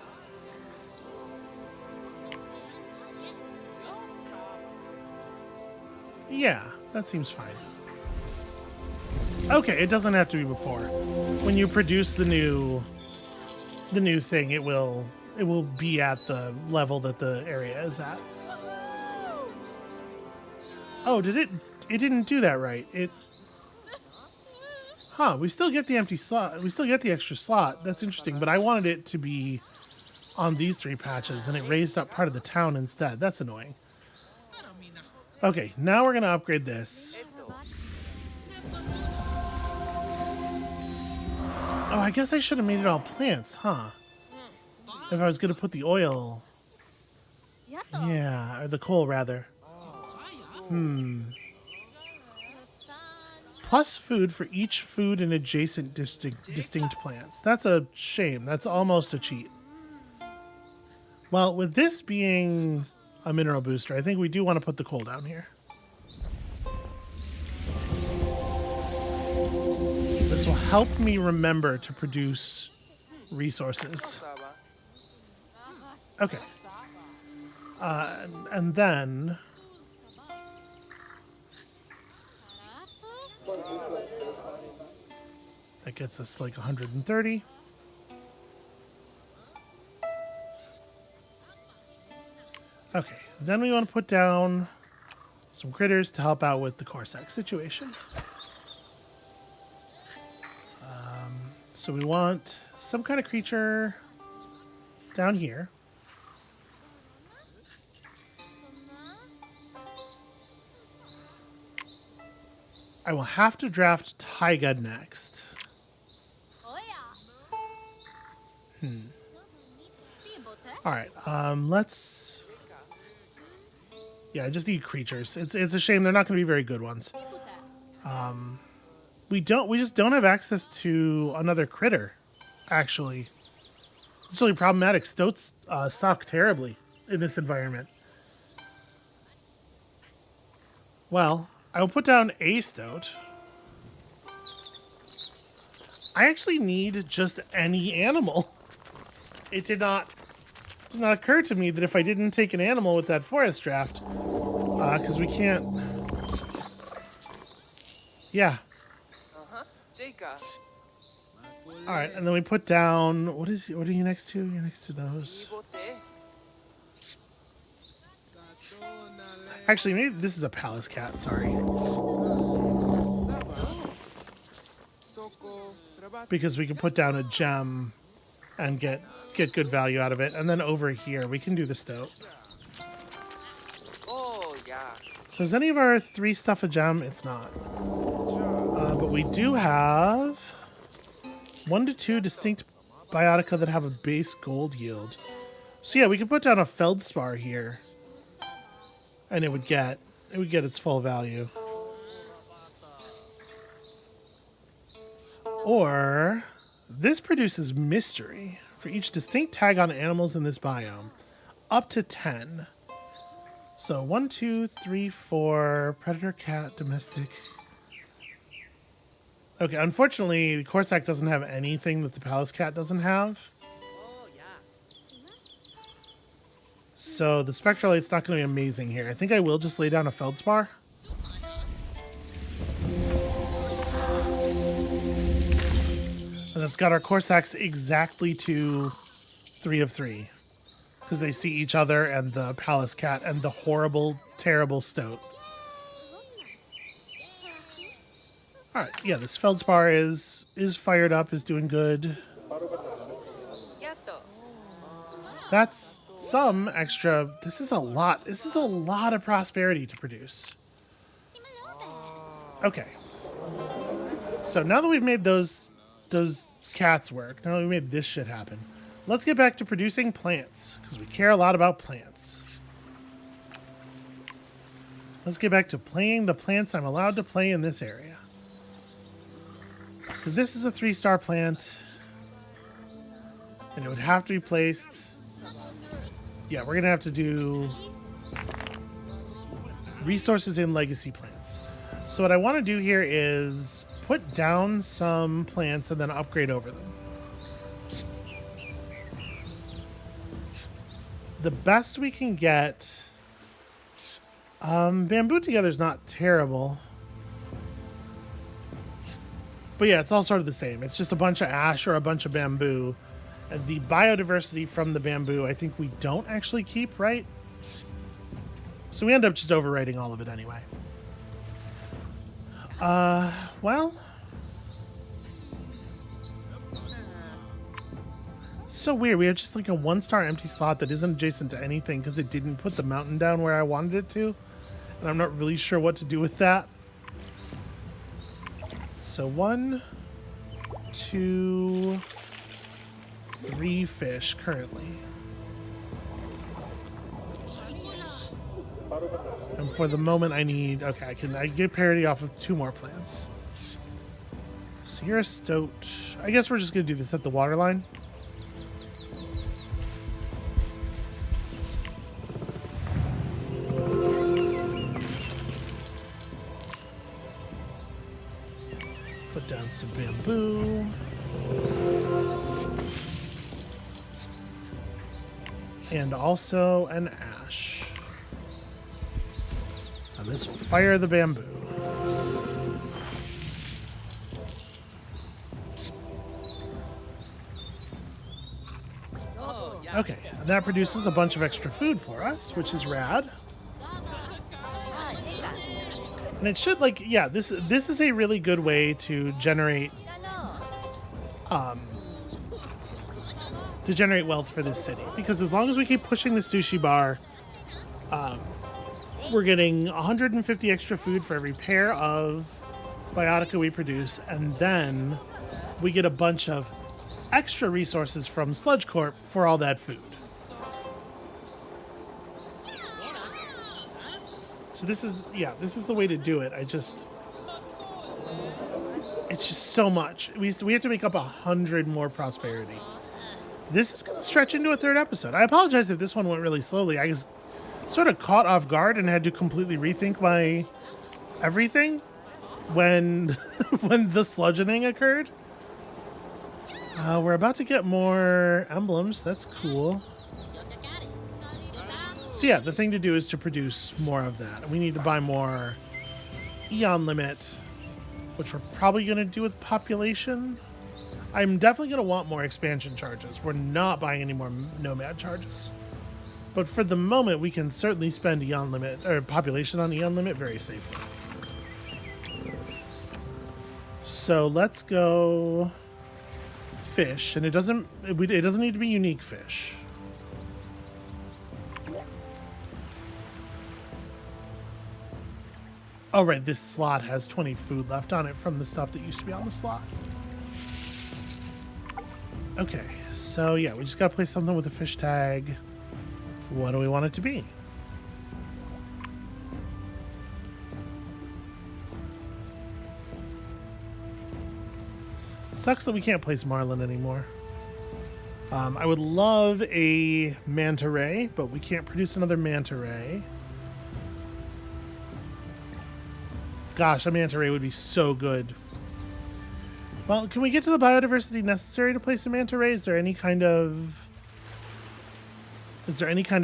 Yeah, that seems fine. Okay, it doesn't have to be before. When you produce the new thing, it will be at the level that the area is at. Oh, did it? It didn't do that right. Huh, we still get the empty slot. We still get the extra slot. That's interesting, but I wanted it to be on these 3 patches, and it raised up part of the town instead. That's annoying. Okay, now we're going to upgrade this. Oh, I guess I should have made it all plants, huh? If I was going to put the oil. Yeah, or the coal, rather. Plus food for each food and adjacent distinct plants. That's a shame. That's almost a cheat. Well, with this being a mineral booster, I think we do want to put the coal down here. This will help me remember to produce resources. Okay. And then... that gets us like 130. Okay, then we want to put down some critters to help out with the Corsac situation. So we want some kind of creature down here. I will have to draft Taiga next. All right, let's... yeah, I just need creatures. It's a shame they're not going to be very good ones. We just don't have access to another critter, actually. It's really problematic. Stoats suck terribly in this environment. Well, I will put down a stoat. I actually need just any animal. It did not occur to me that if I didn't take an animal with that forest draft, because we can't... yeah. All right, and then we put down... what are you next to? You're next to those. Actually, maybe this is a palace cat, sorry. Because we can put down a gem and get good value out of it. And then over here, we can do the stoat. Oh, yeah. So is any of our 3 stuff a gem? It's not. But we do have 1 to 2 distinct biotica that have a base gold yield. So yeah, we could put down a feldspar here. And it would get its full value. Or this produces mystery for each distinct tag on animals in this biome, up to 10. So 1, 2, 3, 4, predator, cat, domestic. Okay, unfortunately, the Corsac doesn't have anything that the palace cat doesn't have. So the Spectralate's not going to be amazing here. I think I will just lay down a Feldspar. And that's got our Corsacs exactly to 3 of 3. Because they see each other and the Palace Cat and the horrible, terrible Stoat. Alright, yeah, this Feldspar is fired up, is doing good. That's some extra... This is a lot. This is a lot of prosperity to produce. Okay. So now that we've made those cats work, now that we made this shit happen, let's get back to producing plants, because we care a lot about plants. Let's get back to playing the plants I'm allowed to play in this area. So this is a 3-star plant, and it would have to be placed... Yeah, we're going to have to do resources in legacy plants. So what I want to do here is put down some plants and then upgrade over them. The best we can get Bamboo together is not terrible. But yeah, it's all sort of the same. It's just a bunch of ash or a bunch of bamboo. And the biodiversity from the bamboo, I think we don't actually keep, right? So we end up just overwriting all of it anyway. Well. So weird. We have just like a 1-star empty slot that isn't adjacent to anything because it didn't put the mountain down where I wanted it to. And I'm not really sure what to do with that. So 1, 2, 3 fish currently. And for the moment I need, okay, I get parity off of 2 more plants. So you're a stoat. I guess we're just gonna do this at the water line. Put down some bamboo. And also an ash. And this will fire the bamboo. Okay, and that produces a bunch of extra food for us, which is rad. And it should, like, yeah, this is a really good way to generate wealth for this city, because as long as we keep pushing the sushi bar, we're getting 150 extra food for every pair of biotica we produce, and then we get a bunch of extra resources from Sludge Corp for all that food. So this is the way to do it. It's just so much. We have to make up 100 more prosperity. This is going to stretch into a 3rd episode. I apologize if this one went really slowly. I was sort of caught off guard and had to completely rethink my everything when when the sludgening occurred. We're about to get more emblems. That's cool. So yeah, the thing to do is to produce more of that. We need to buy more Eon Limit, which we're probably going to do with population. I'm definitely going to want more expansion charges. We're not buying any more nomad charges. But for the moment, we can certainly spend Eon Limit, or population on Eon Limit very safely. So let's go fish, and it doesn't need to be unique fish. Oh, right, this slot has 20 food left on it from the stuff that used to be on the slot. Okay, so yeah, we just gotta place something with a fish tag. What do we want it to be? Sucks that we can't place marlin anymore. I would love a manta ray, but we can't produce another manta ray. Gosh, a manta ray would be so good. Well, can we get to the biodiversity necessary to place a manta ray? Is there any kind of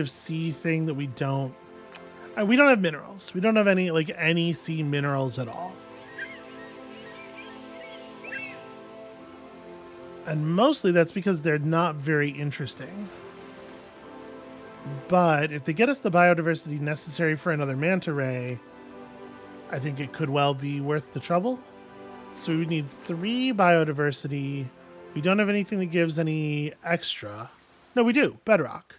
sea thing that we don't? We don't have minerals. We don't have any sea minerals at all. And mostly that's because they're not very interesting. But if they get us the biodiversity necessary for another manta ray, I think it could well be worth the trouble. So we would need 3 biodiversity. We don't have anything that gives any extra. No, we do. Bedrock.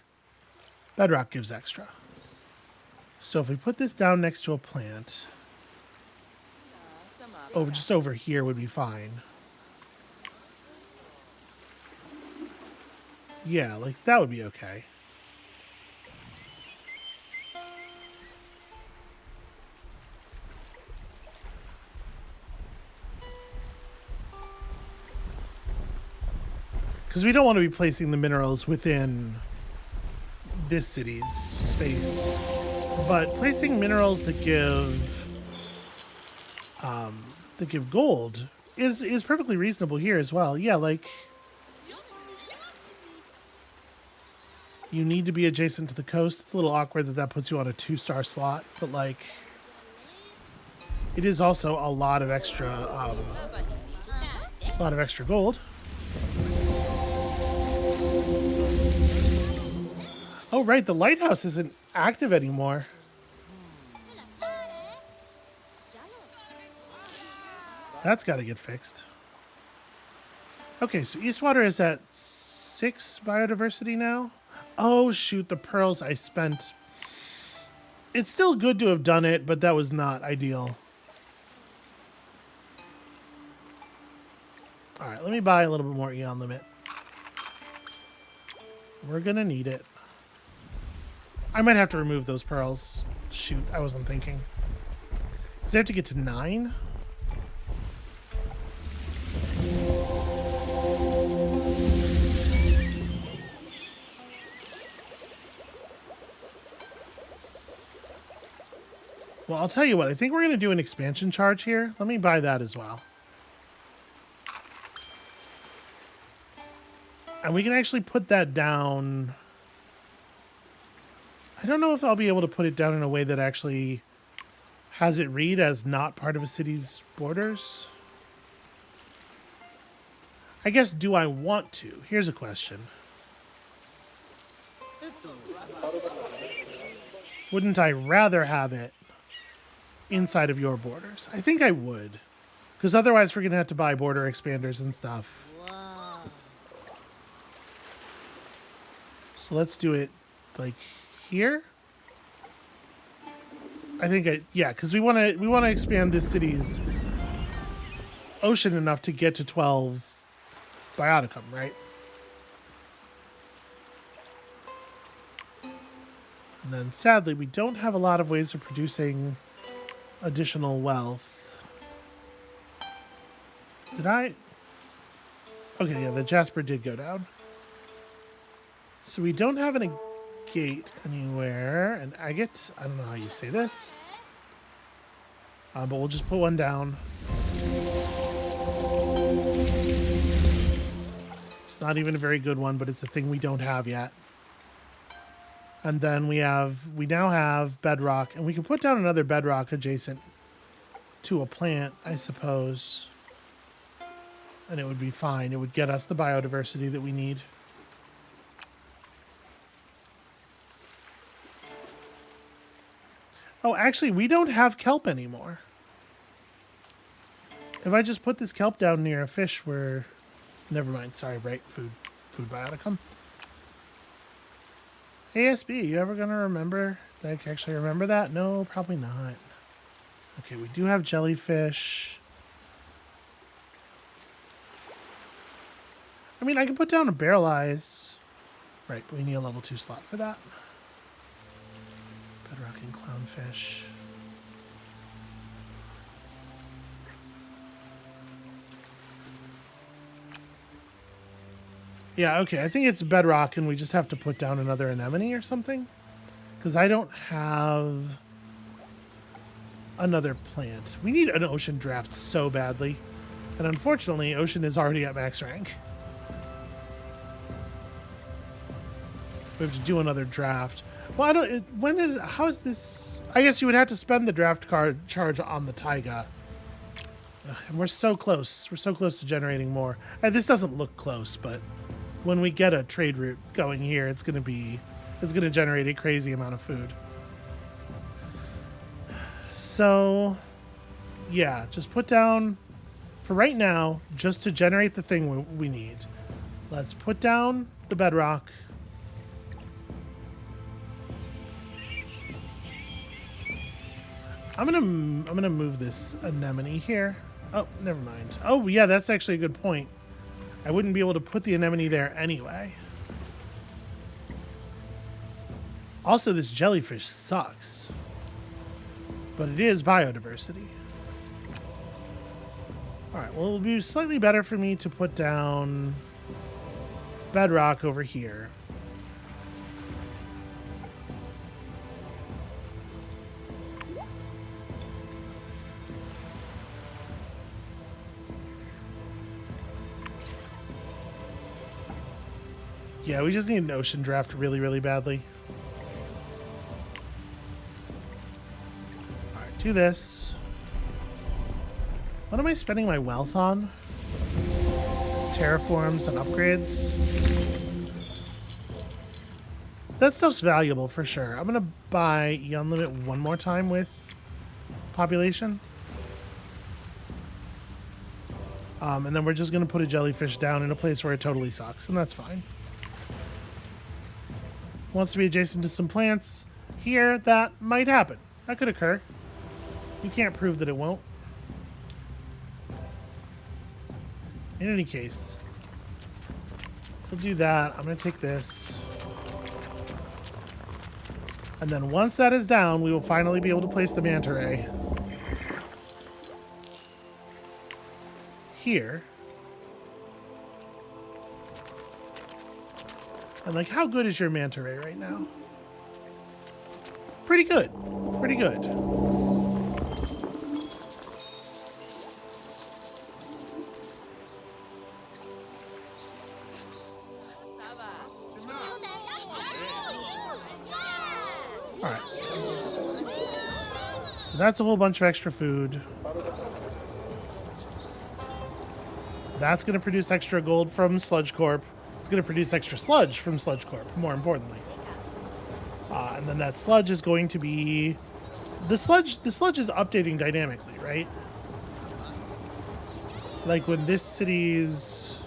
Bedrock gives extra. So if we put this down next to a plant, just over here would be fine. Yeah, like that would be okay. Because we don't want to be placing the minerals within this city's space. But placing minerals that give gold is perfectly reasonable here as well. Yeah, like You need to be adjacent to the coast. It's a little awkward that that puts you on a 2-star slot, but like, it is also a lot of extra gold. Oh, right, the lighthouse isn't active anymore. That's got to get fixed. Okay, so Eastwater is at 6 biodiversity now. Oh, shoot, the pearls I spent. It's still good to have done it, but that was not ideal. All right, let me buy a little bit more Eon Limit. We're going to need it. I might have to remove those pearls. Shoot, I wasn't thinking. Because I have to get to 9? Well, I'll tell you what. I think we're going to do an expansion charge here. Let me buy that as well. And we can actually put that down. I don't know if I'll be able to put it down in a way that actually has it read as not part of a city's borders. I guess, do I want to? Here's a question. Wouldn't I rather have it inside of your borders? I think I would. Because otherwise we're going to have to buy border expanders and stuff. So let's do it like here. I think yeah, because we want to expand this city's ocean enough to get to 12 bioticum, right? And then sadly, we don't have a lot of ways of producing additional wealth. Did I? Okay, yeah, the Jasper did go down. So we don't have any gate anywhere. An agate, I don't know how you say this. But we'll just put one down. It's not even a very good one, but it's a thing we don't have yet. And then we now have bedrock, and we can put down another bedrock adjacent to a plant, I suppose. And it would be fine. It would get us the biodiversity that we need. Oh, actually, we don't have kelp anymore. If I just put this kelp down near a fish, we're... Never mind. Sorry, right? Food bioticum. ASB, you ever gonna remember? Did I actually remember that? No, probably not. Okay, we do have jellyfish. I mean, I can put down a barrel eyes. Right, but we need a level 2 slot for that. Bedrock and clownfish. Yeah, okay, I think it's bedrock and we just have to put down another anemone or something. Because I don't have another plant. We need an ocean draft so badly. And unfortunately, ocean is already at max rank. We have to do another draft. Well, I don't... how is this... I guess you would have to spend the draft card charge on the taiga. Ugh, and we're so close. We're so close to generating more. This doesn't look close, but when we get a trade route going here, it's going to generate a crazy amount of food. So, yeah, just put down, for right now, just to generate the thing we need. Let's put down the bedrock. I'm gonna move this anemone here. Oh, never mind. Oh, yeah, that's actually a good point. I wouldn't be able to put the anemone there anyway. Also, this jellyfish sucks. But it is biodiversity. Alright, well, it'll be slightly better for me to put down bedrock over here. Yeah, we just need an ocean draft really, really badly. Alright, do this. What am I spending my wealth on? Terraforms and upgrades. That stuff's valuable for sure. I'm gonna buy Eon Limit one more time with population. And then we're just gonna put a jellyfish down in a place where it totally sucks, and that's fine. Wants to be adjacent to some plants. Here, that might happen. That could occur. You can't prove that it won't. In any case, we'll do that. I'm going to take this. And then once that is down, we will finally be able to place the manta ray here. And like, how good is your manta ray right now? Pretty good. Pretty good. Alright. So that's a whole bunch of extra food. That's going to produce extra gold from Sludge Corp. It's going to produce extra sludge from Sludge Corp, more importantly. And then that sludge is going to be... The sludge is updating dynamically, right? Like when this city's...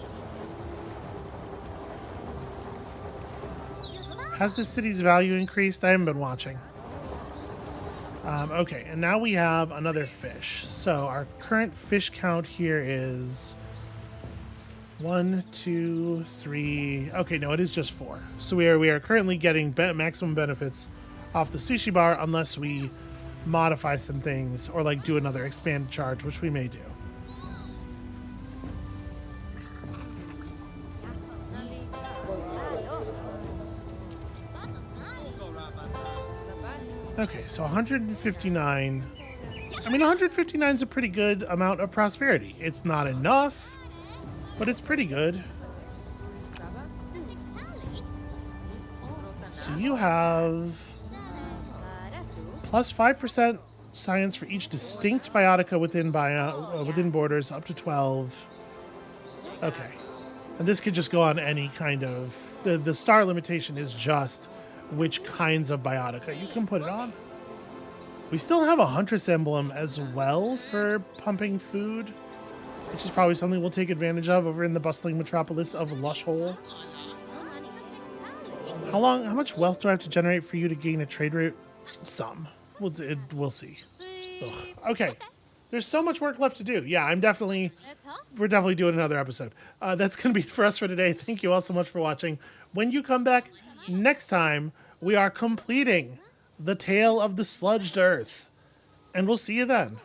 Has this city's value increased? I haven't been watching. Okay, and now we have another fish. So our current fish count here is 1, 2, 3. Okay, no, it is just 4. So we are currently getting maximum benefits off the sushi bar unless we modify some things or like do another expanded charge, which we may do. Okay, so 159. I mean, 159 is a pretty good amount of prosperity. It's not enough, but it's pretty good. So you have plus 5% science for each distinct biotica within borders, up to 12. Okay. And this could just go on any kind of... The star limitation is just which kinds of biotica you can put it on. We still have a Huntress emblem as well for pumping food, which is probably something we'll take advantage of over in the bustling metropolis of Lushhole. How much wealth do I have to generate for you to gain a trade route? Some. We'll see. Ugh. Okay. There's so much work left to do. Yeah, we're definitely doing another episode. That's going to be it for us for today. Thank you all so much for watching. When you come back next time, we are completing the Tale of the Sludged Earth. And we'll see you then.